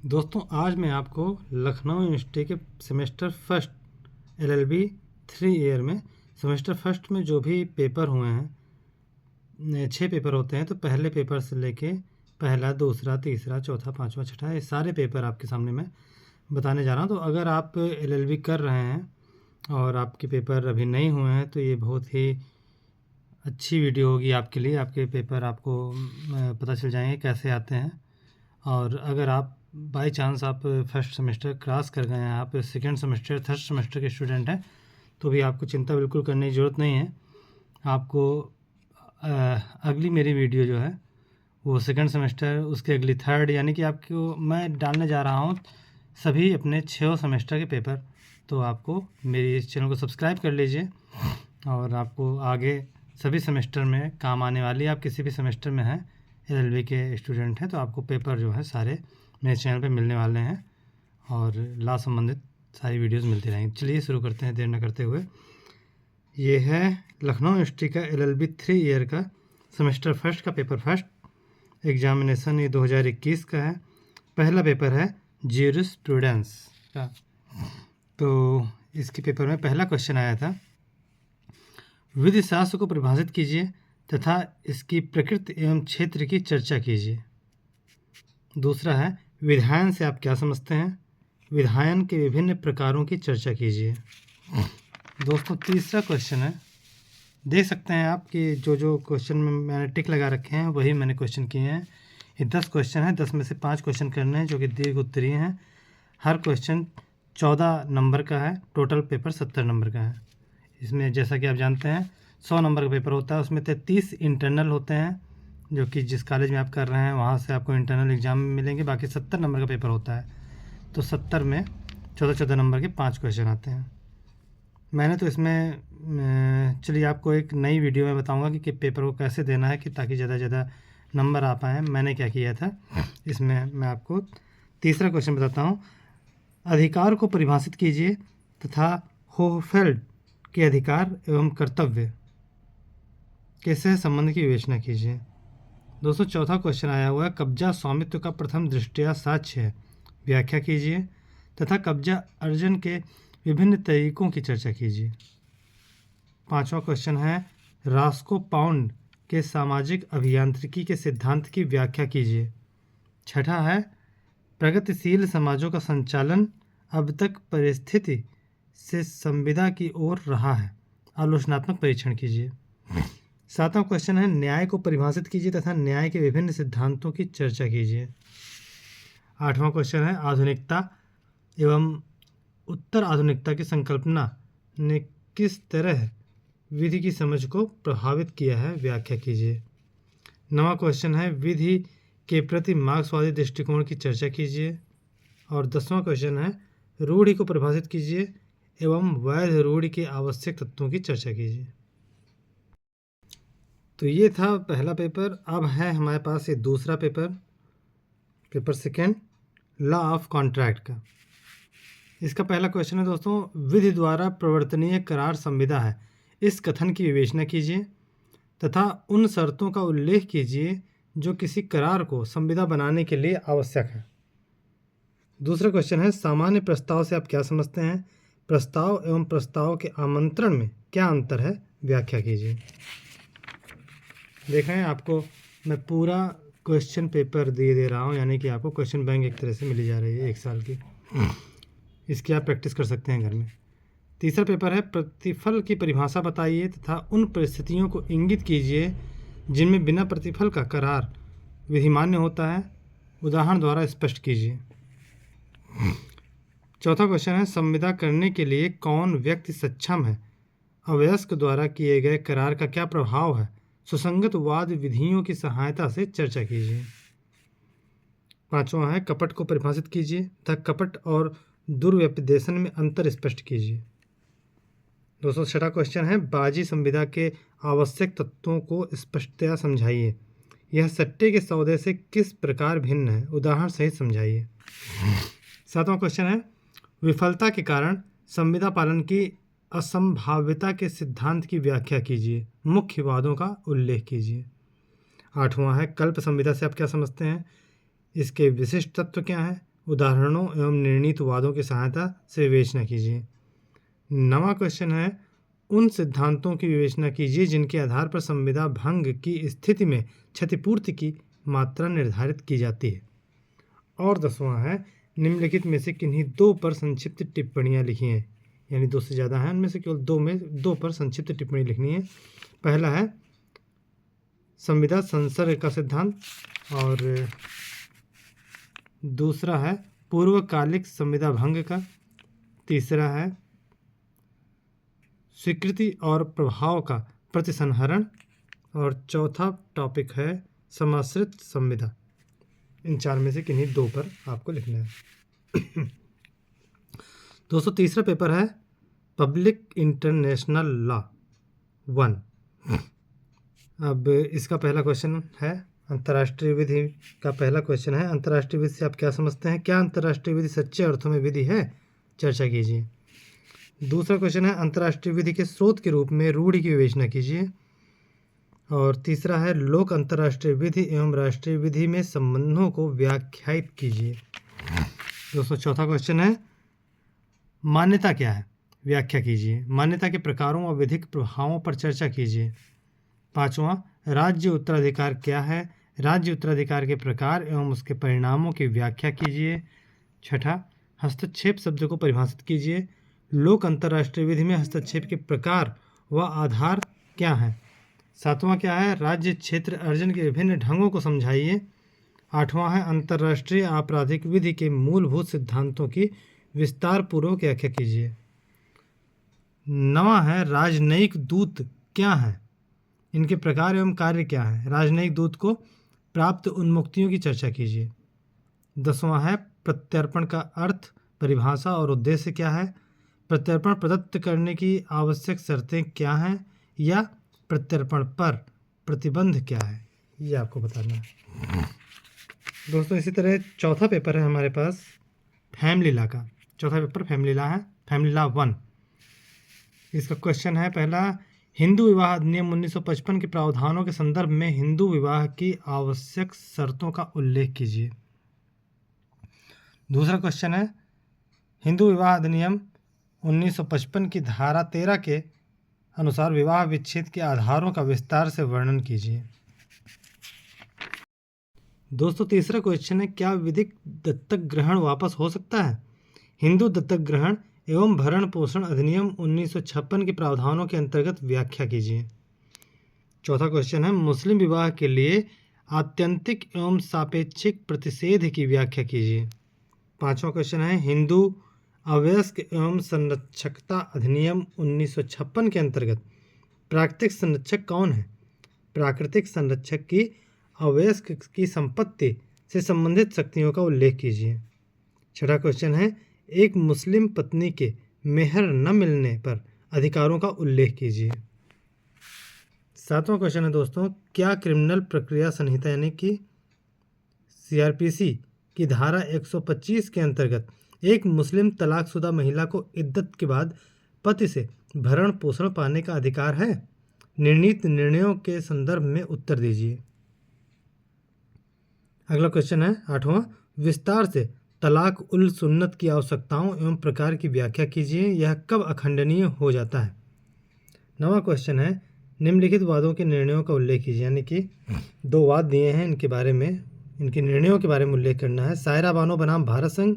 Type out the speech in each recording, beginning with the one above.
दोस्तों आज मैं आपको लखनऊ यूनिवर्सिटी के सेमेस्टर फर्स्ट LLB 3 ईयर में सेमेस्टर फर्स्ट में जो भी पेपर हुए हैं 6 पेपर होते हैं। तो पहले पेपर से लेके पहला, दूसरा, तीसरा, चौथा, पांचवा, छठा, ये सारे पेपर आपके सामने मैं बताने जा रहा हूँ। तो अगर आप LLB कर रहे हैं और आपके पेपर अभी नहीं हुए हैं तो ये बहुत ही अच्छी वीडियो होगी आपके लिए। आपके पेपर आपको पता चल जाएंगे कैसे आते हैं। और अगर आप बाय चांस आप फर्स्ट सेमेस्टर क्रॉस कर गए हैं, आप सेकेंड सेमेस्टर, थर्ड सेमेस्टर के स्टूडेंट हैं, तो भी आपको चिंता बिल्कुल करने की ज़रूरत नहीं है। आपको अगली मेरी वीडियो जो है वो सेकेंड सेमेस्टर, उसके अगली थर्ड, यानी कि आपको मैं डालने जा रहा हूँ सभी अपने 6 सेमेस्टर के पेपर। तो आपको मेरी इस चैनल को सब्सक्राइब कर लीजिए और आपको आगे सभी सेमेस्टर में काम आने वाली। आप किसी भी सेमेस्टर में हैं, LLB के स्टूडेंट हैं, तो आपको पेपर जो है सारे मेरे चैनल पे मिलने वाले हैं और लॉ संबंधित सारी वीडियोस मिलती रहेंगी। चलिए शुरू करते हैं देर न करते हुए। ये है लखनऊ यूनिवर्सिटी का LLB 3 ईयर का सेमेस्टर फर्स्ट का पेपर फर्स्ट एग्जामिनेशन। ये 2021 का है। पहला पेपर है ज्यूरिस्प्रूडेंस का। तो इसके पेपर में पहला क्वेश्चन आया था, विधि शास्त्र को परिभाषित कीजिए तथा इसकी प्रकृति एवं क्षेत्र की चर्चा कीजिए। दूसरा है, विधायन से आप क्या समझते हैं? विधायन के विभिन्न प्रकारों की चर्चा कीजिए। दोस्तों तीसरा क्वेश्चन है, देख सकते हैं आप कि जो क्वेश्चन में मैंने टिक लगा रखे हैं वही मैंने क्वेश्चन किए हैं। ये 10 क्वेश्चन है, 10 में से 5 क्वेश्चन करने हैं जो कि दीर्घ उत्तरीय हैं। हर क्वेश्चन 14 नंबर का है, टोटल पेपर 70 नंबर का है। इसमें जैसा कि आप जानते हैं 100 नंबर का पेपर होता है, उसमें 33 इंटरनल होते हैं जो कि जिस कॉलेज में आप कर रहे हैं वहाँ से आपको इंटरनल एग्ज़ाम में मिलेंगे। बाकी 70 नंबर का पेपर होता है। तो 70 में 14-14 नंबर के 5 क्वेश्चन आते हैं। मैंने तो इसमें चलिए आपको एक नई वीडियो में बताऊंगा कि पेपर को कैसे देना है कि ताकि ज़्यादा से ज़्यादा नंबर आ पाएँ। मैंने क्या किया था इसमें मैं आपको तीसरा क्वेश्चन बताता हूँ। अधिकार को परिभाषित कीजिए तथा होफेल्ड के अधिकार एवं कर्तव्य के सह संबंध की विवेचना कीजिए। दोस्तों चौथा क्वेश्चन आया हुआ है, कब्जा स्वामित्व का प्रथम दृष्टया साक्ष्य है, व्याख्या कीजिए तथा कब्जा अर्जन के विभिन्न तरीकों की चर्चा कीजिए। पांचवा क्वेश्चन है, रास्को पाउंड के सामाजिक अभियांत्रिकी के सिद्धांत की व्याख्या कीजिए। छठा है, प्रगतिशील समाजों का संचालन अब तक परिस्थिति से संविदा की ओर रहा है, आलोचनात्मक परीक्षण कीजिए। सातवां क्वेश्चन है, न्याय को परिभाषित कीजिए तथा न्याय के विभिन्न सिद्धांतों की चर्चा कीजिए। आठवां क्वेश्चन है, आधुनिकता एवं उत्तर आधुनिकता की संकल्पना ने किस तरह विधि की समझ को प्रभावित किया है, व्याख्या कीजिए। नवां क्वेश्चन है, विधि के प्रति मार्क्सवादी दृष्टिकोण की चर्चा कीजिए। और 10वां क्वेश्चन है, रूढ़ि को परिभाषित कीजिए एवं वैध रूढ़ि के आवश्यक तत्वों की चर्चा कीजिए। तो ये था पहला पेपर। अब है हमारे पास ये दूसरा paper, paper second, law of contract का। इसका पहला क्वेश्चन है दोस्तों, विधि द्वारा प्रवर्तनीय करार संविदा है, इस कथन की विवेचना कीजिए तथा उन शर्तों का उल्लेख कीजिए जो किसी करार को संविदा बनाने के लिए आवश्यक है। दूसरा क्वेश्चन है, सामान्य प्रस्ताव से आप क्या समझते हैं? प्रस्ताव एवं प्रस्ताव के आमंत्रण में क्या अंतर है, व्याख्या कीजिए। देख रहे हैं आपको मैं पूरा क्वेश्चन पेपर दे रहा हूँ, यानी कि आपको क्वेश्चन बैंक एक तरह से मिली जा रही है 1 साल की। इसकी आप प्रैक्टिस कर सकते हैं घर में। तीसरा पेपर है, प्रतिफल की परिभाषा बताइए तथा उन परिस्थितियों को इंगित कीजिए जिनमें बिना प्रतिफल का करार विधिमान्य होता है, उदाहरण द्वारा स्पष्ट कीजिए। चौथा क्वेश्चन है, संविदा करने के लिए कौन व्यक्ति सक्षम है, अवयस्क द्वारा किए गए करार का क्या प्रभाव है, सुसंगत वाद विधियों की सहायता से चर्चा कीजिए। पांचवा है, कपट को परिभाषित कीजिए तथा कपट और दुर्व्यपदेशन में अंतर स्पष्ट कीजिए। दोस्तों छठा क्वेश्चन है, बाजी संविदा के आवश्यक तत्वों को स्पष्टतया समझाइए, यह सट्टे के सौदे से किस प्रकार भिन्न है, उदाहरण सहित समझाइए। सातवां क्वेश्चन है, विफलता के कारण संविदा पालन की असंभाव्यता के सिद्धांत की व्याख्या कीजिए, मुख्य वादों का उल्लेख कीजिए। आठवां है, कल्प संविदा से आप क्या समझते हैं, इसके विशिष्ट तत्व क्या हैं, उदाहरणों एवं निर्णीत वादों की सहायता से विवेचना कीजिए। 9वां क्वेश्चन है, उन सिद्धांतों की विवेचना कीजिए जिनके आधार पर संविदा भंग की स्थिति में क्षतिपूर्ति की मात्रा निर्धारित की जाती है। और 10वां है, निम्नलिखित में से किन्हीं 2 पर संक्षिप्त टिप्पणियां लिखी हैं, यानी 2 से ज़्यादा हैं, उनमें से केवल 2 पर संक्षिप्त टिप्पणी लिखनी है। पहला है संविदा संसर्ग का सिद्धांत और दूसरा है पूर्वकालिक संविदा भंग का, तीसरा है स्वीकृति और प्रभाव का प्रतिसंहरण और चौथा टॉपिक है समाश्रित संविदा। इन 4 में से किन्हीं 2 पर आपको लिखना है। दोस्तों तीसरा पेपर है पब्लिक इंटरनेशनल लॉ 1। अब इसका पहला क्वेश्चन है अंतर्राष्ट्रीय विधि का पहला क्वेश्चन है, अंतर्राष्ट्रीय विधि से आप क्या समझते हैं? क्या अंतर्राष्ट्रीय विधि सच्चे अर्थों में विधि है? चर्चा कीजिए। दूसरा क्वेश्चन है अंतर्राष्ट्रीय विधि के स्रोत के रूप में रूढ़ि की विवेचना कीजिए। और तीसरा है लोक अंतर्राष्ट्रीय विधि एवं राष्ट्रीय विधि में संबंधों को व्याख्यायित कीजिए। दोस्तों चौथा क्वेश्चन है मान्यता क्या है? व्याख्या कीजिए। मान्यता के प्रकारों और विधिक प्रभावों पर चर्चा कीजिए। 5वां राज्य उत्तराधिकार क्या है? राज्य उत्तराधिकार के प्रकार एवं उसके परिणामों की व्याख्या कीजिए। 6ठा हस्तक्षेप शब्द को परिभाषित कीजिए। लोक अंतर्राष्ट्रीय विधि में हस्तक्षेप के प्रकार व आधार क्या हैं? 7वां क्या है? राज्य क्षेत्र अर्जन के विभिन्न ढंगों को समझाइए। 8वां है अंतर्राष्ट्रीय आपराधिक विधि के मूलभूत सिद्धांतों की विस्तार पूर्वक व्याख्या कीजिए। 9वां है राजनयिक दूत क्या है? इनके प्रकार एवं कार्य क्या है? राजनयिक दूत को प्राप्त उन्मुक्तियों की चर्चा कीजिए। 10वां है प्रत्यर्पण का अर्थ, परिभाषा और उद्देश्य क्या है? प्रत्यर्पण प्रदत्त करने की आवश्यक शर्तें क्या हैं या प्रत्यर्पण पर प्रतिबंध क्या है, ये आपको बताना है। दोस्तों इसी तरह चौथा पेपर है हमारे पास फैमिली लॉ का। चौथा पेपर फैमिली लॉ है, फैमिली लॉ 1। इसका क्वेश्चन है पहला, हिंदू विवाह अधिनियम 1955 के प्रावधानों के संदर्भ में हिंदू विवाह की आवश्यक शर्तों का उल्लेख कीजिए। दूसरा क्वेश्चन है हिंदू विवाह अधिनियम 1955 की धारा 13 के अनुसार विवाह विच्छेद के आधारों का विस्तार से वर्णन कीजिए। दोस्तों तीसरा क्वेश्चन है क्या विधिक दत्तक ग्रहण वापस हो सकता है? हिंदू दत्तक ग्रहण एवं भरण पोषण अधिनियम 1956 के प्रावधानों के अंतर्गत व्याख्या कीजिए। चौथा क्वेश्चन है मुस्लिम विवाह के लिए आत्यंतिक एवं सापेक्षिक प्रतिषेध की व्याख्या कीजिए। 5वां क्वेश्चन है हिंदू अवयस्क एवं संरक्षकता अधिनियम 1956 के अंतर्गत प्राकृतिक संरक्षक कौन है? प्राकृतिक संरक्षक की अवयस्क की संपत्ति से संबंधित शक्तियों का उल्लेख कीजिए। 6वां क्वेश्चन है एक मुस्लिम पत्नी के मेहर न मिलने पर अधिकारों का उल्लेख कीजिए। 7वां क्वेश्चन है दोस्तों क्या क्रिमिनल प्रक्रिया संहिता यानी कि CRPC की धारा 125 के अंतर्गत एक मुस्लिम तलाकशुदा महिला को इद्दत के बाद पति से भरण पोषण पाने का अधिकार है? निर्णीत निर्णयों के संदर्भ में उत्तर दीजिए। अगला क्वेश्चन है 8वां विस्तार से तलाक उल सुन्नत की आवश्यकताओं एवं प्रकार की व्याख्या कीजिए, यह कब अखंडनीय हो जाता है? 9वां क्वेश्चन है निम्नलिखित वादों के निर्णयों का उल्लेख कीजिए, यानी कि 2 वाद दिए हैं, इनके बारे में इनके निर्णयों के बारे में उल्लेख करना है। सायरा बानो बनाम भारत संघ,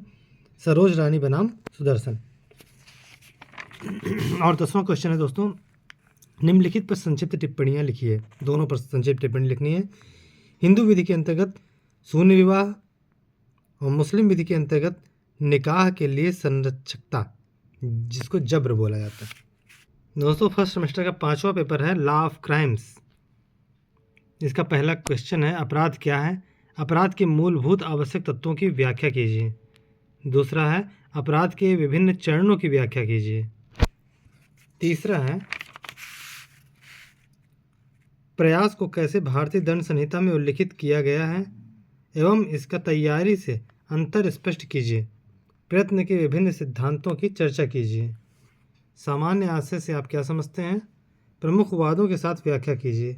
सरोज रानी बनाम सुदर्शन। और 10वां क्वेश्चन है दोस्तों निम्नलिखित पर संक्षिप्त टिप्पणियां लिखिए। दोनों पर संक्षिप्त टिप्पणी लिखनी है। हिंदू विधि के अंतर्गत शून्य विवाह और मुस्लिम विधि के अंतर्गत निकाह के लिए संरक्षकता, जिसको जब्र बोला जाता है। दोस्तों फर्स्ट सेमेस्टर का 5वां पेपर है लॉ ऑफ क्राइम्स। इसका पहला क्वेश्चन है अपराध क्या है? अपराध के मूलभूत आवश्यक तत्वों की व्याख्या कीजिए। दूसरा है अपराध के विभिन्न चरणों की व्याख्या कीजिए। तीसरा है प्रयास को कैसे भारतीय दंड संहिता में उल्लिखित किया गया है एवं इसका तैयारी से अंतर स्पष्ट कीजिए। प्रयत्न के विभिन्न सिद्धांतों की चर्चा कीजिए। सामान्य आशय से आप क्या समझते हैं? प्रमुख वादों के साथ व्याख्या कीजिए।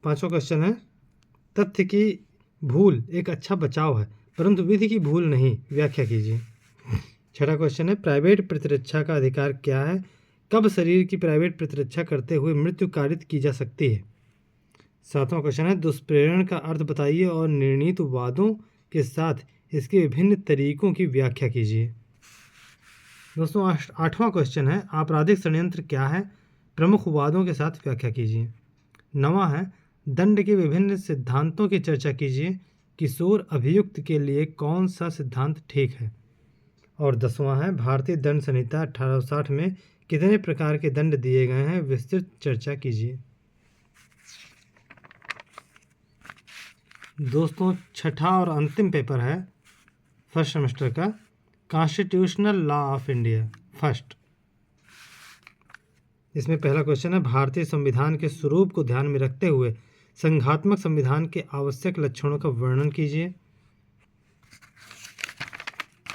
5वां क्वेश्चन है तथ्य की भूल एक अच्छा बचाव है, परंतु विधि की भूल नहीं, व्याख्या कीजिए। छठा क्वेश्चन है, प्राइवेट प्रतिरक्षा का अधिकार क्या है? कब शरीर की प्राइवेट प्रतिरक्षा करते हुए मृत्यु कारित की जा सकती है? सातवां क्वेश्चन है, दुष्प्रेरण का अर्थ बताइए और निर्णीत वादों के साथ इसके विभिन्न तरीकों की व्याख्या कीजिए। दोस्तों आठवां क्वेश्चन है, आपराधिक षड्यंत्र क्या है? प्रमुख वादों के साथ व्याख्या कीजिए। नवां है, दंड के विभिन्न सिद्धांतों की चर्चा कीजिए। किशोर अभियुक्त के लिए कौन सा सिद्धांत ठीक है? और 10वां है, भारतीय दंड संहिता 1860 में कितने प्रकार के दंड दिए गए हैं? विस्तृत चर्चा कीजिए। दोस्तों छठा और अंतिम पेपर है फर्स्ट सेमेस्टर का, constitutional law of India first. इसमें पहला क्वेश्चन है, भारतीय संविधान के स्वरूप को ध्यान में रखते हुए संघात्मक संविधान के आवश्यक लक्षणों का वर्णन कीजिए।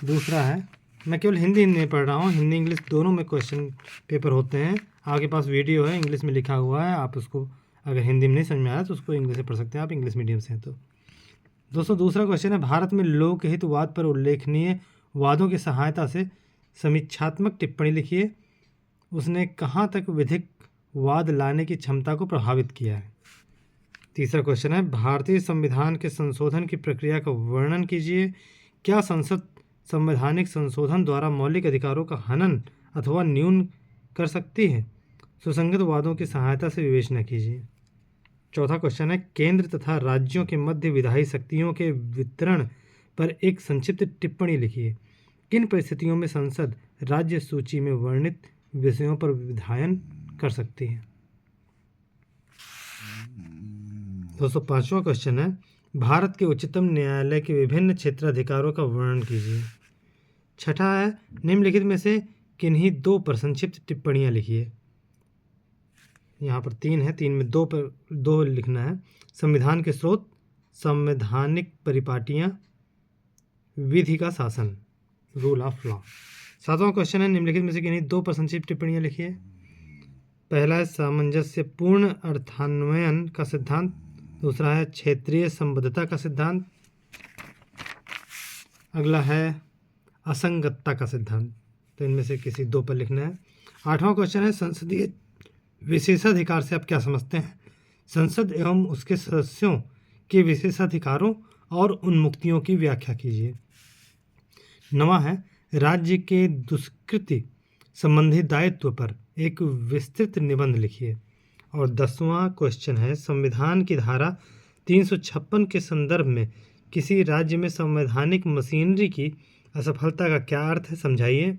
दूसरा है, मैं केवल हिंदी में पढ़ रहा हूँ, हिंदी इंग्लिश दोनों में क्वेश्चन पेपर होते हैं। आपके पास वीडियो है, इंग्लिश में लिखा हुआ है, आप उसको अगर हिंदी में नहीं समझ में आया तो उसको इंग्लिश से पढ़ सकते हैं, आप इंग्लिश मीडियम से हैं तो। दोस्तों दूसरा क्वेश्चन है, भारत में लोकहितवाद पर उल्लेखनीय वादों की सहायता से समीक्षात्मक टिप्पणी लिखिए। उसने कहाँ तक विधिक वाद लाने की क्षमता को प्रभावित किया है? तीसरा क्वेश्चन है, भारतीय संविधान के संशोधन की प्रक्रिया का वर्णन कीजिए। क्या संसद संवैधानिक संशोधन द्वारा मौलिक अधिकारों का हनन अथवा न्यून कर सकती है? सुसंगत वादों की सहायता से विवेचना कीजिए। चौथा क्वेश्चन है, केंद्र तथा राज्यों के मध्य विधायी शक्तियों के वितरण पर एक संक्षिप्त टिप्पणी लिखिए। किन परिस्थितियों में संसद राज्य सूची में वर्णित विषयों पर विधायन कर सकती है? दोस्तों पांचवा क्वेश्चन है, भारत के उच्चतम न्यायालय के विभिन्न क्षेत्राधिकारों का वर्णन कीजिए। छठा है, निम्नलिखित में से किन्हीं दो पर संक्षिप्त टिप्पणियां लिखिए। यहाँ पर 3 है, 3 में 2 लिखना है। संविधान के स्रोत, संवैधानिक परिपाटियाँ, विधि का शासन, रूल ऑफ लॉ। सातवां क्वेश्चन है, निम्नलिखित में से किन्हीं दो पर संक्षिप्त टिप्पणियां लिखिए। पहला है सामंजस्यपूर्ण अर्थान्वयन का सिद्धांत, दूसरा है क्षेत्रीय संबद्धता का सिद्धांत, अगला है असंगतता का सिद्धांत। तो इनमें से किसी दो पर लिखना है। आठवां क्वेश्चन है, संसदीय विशेषाधिकार से आप क्या समझते हैं? संसद एवं उसके सदस्यों के विशेषाधिकारों और उन्मुक्तियों की व्याख्या कीजिए। नवा है, राज्य के दुष्कृति संबंधी दायित्व पर एक विस्तृत निबंध लिखिए। और 10वां क्वेश्चन है, संविधान की धारा 356 के संदर्भ में किसी राज्य में संवैधानिक मशीनरी की असफलता का क्या अर्थ है, समझाइए।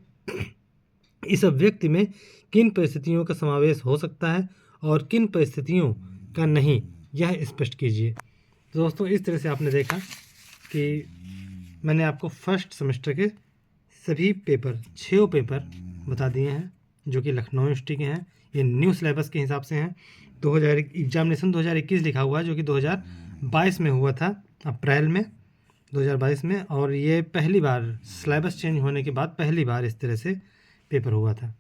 इस अभिव्यक्ति में किन परिस्थितियों का समावेश हो सकता है और किन परिस्थितियों का नहीं, यह स्पष्ट कीजिए। तो दोस्तों इस तरह से आपने देखा कि मैंने आपको फर्स्ट सेमेस्टर के सभी पेपर 6 पेपर बता दिए हैं जो कि लखनऊ यूनिवर्सिटी के हैं। ये न्यू सिलेबस के हिसाब से हैं। 2000 एग्जामिनेशन 2021 लिखा हुआ है जो कि 2022 में हुआ था, अप्रैल में 2022 में। और ये पहली बार सिलेबस चेंज होने के बाद पहली बार इस तरह से पेपर हुआ था।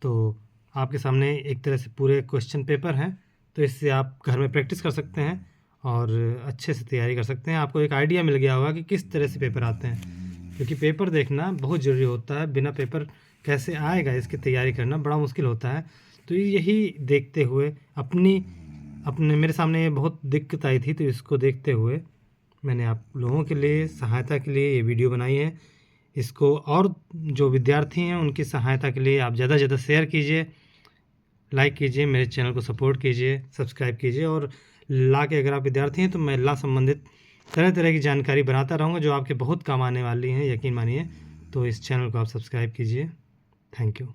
तो आपके सामने एक तरह से पूरे क्वेश्चन पेपर हैं, तो इससे आप घर में प्रैक्टिस कर सकते हैं और अच्छे से तैयारी कर सकते हैं। आपको एक आइडिया मिल गया होगा कि किस तरह से पेपर आते हैं, क्योंकि पेपर देखना बहुत ज़रूरी होता है। बिना पेपर कैसे आएगा इसकी तैयारी करना बड़ा मुश्किल होता है। तो यही देखते हुए अपने मेरे सामने ये बहुत दिक्कत आई थी, तो इसको देखते हुए मैंने आप लोगों के लिए सहायता के लिए ये वीडियो बनाई है। इसको और जो विद्यार्थी हैं उनकी सहायता के लिए आप ज़्यादा से ज़्यादा शेयर कीजिए, लाइक कीजिए, मेरे चैनल को सपोर्ट कीजिए, सब्सक्राइब कीजिए। और ला के अगर आप विद्यार्थी हैं तो मैं ला संबंधित तरह तरह की जानकारी बनाता रहूँगा जो आपके बहुत काम आने वाली हैं, यकीन मानिए। तो इस चैनल को आप सब्सक्राइब कीजिए। Thank you.